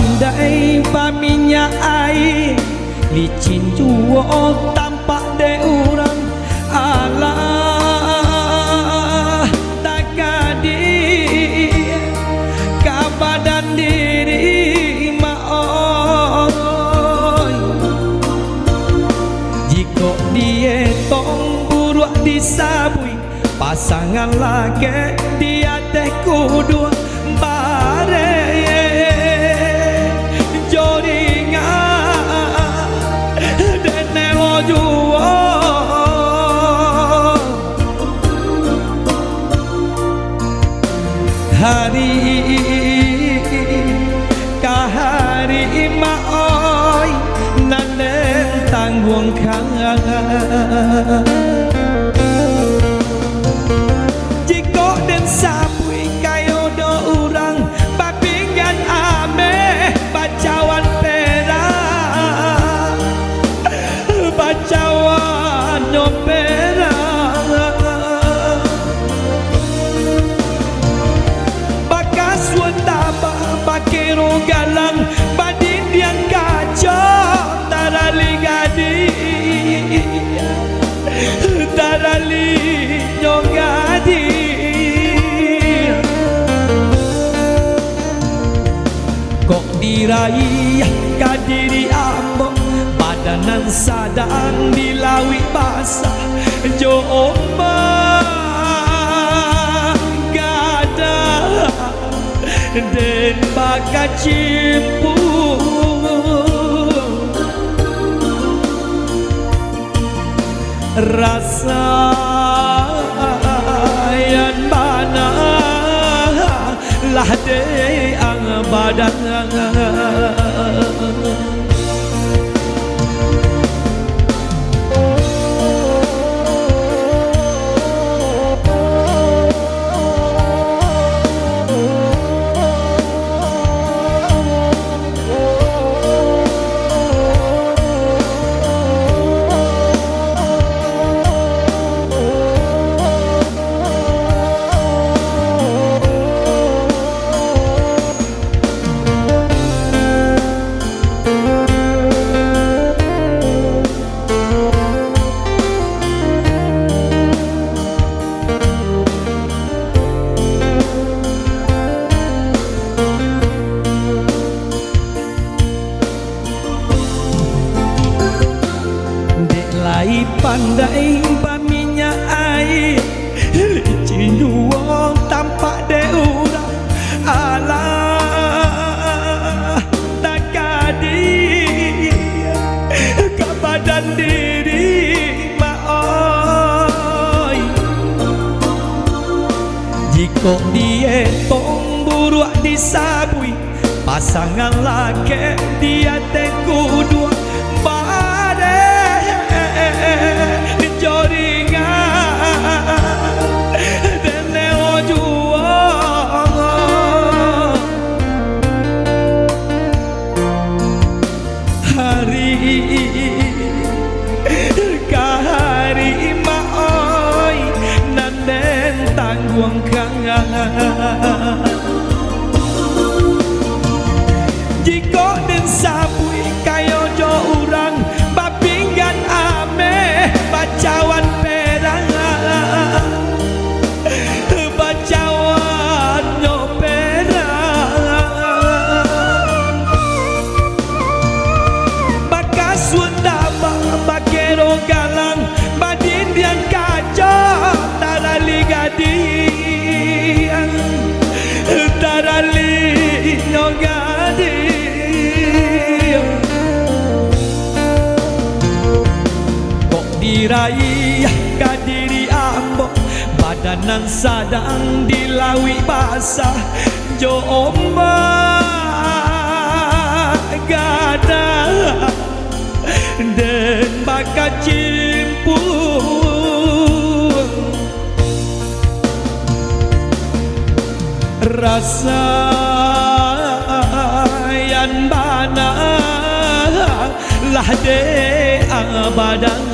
pandai paminya air licin juo tampak de urang alah tak kadi kabadan diri maoy jika dia tong buruk disabui pasangan lagi dia teh kudu bare hari kahari maoi nanen tanggung kang jiko den sapui kayo do urang papinggan ame bacawan perak bacawan nyopera bakero galang badin yang kacau tarali gadi tarali nyogadi kok diraih kadiri ambo badanan sadang dilawi basah jo den bakat cimpu rasa yang mana lah de ang badan pandai paminya air licin juo tampak de urang alah tak kadi ke badan diri maoi jika dia tong buruk disabui pasangan laki dia teh kudu kahari maoi nanen tanggung kang jiko den sapui kayo jo urang papinggan ame bacawan perang bacawan nyoperang bakas wendama bakero galang badin yang kacau tarali gadi tarali nyogadi kok diraih kadiri ambo badanan sadang dilawi basah jo ombak gada den bakat cimpu rasa yang bana lah de abadang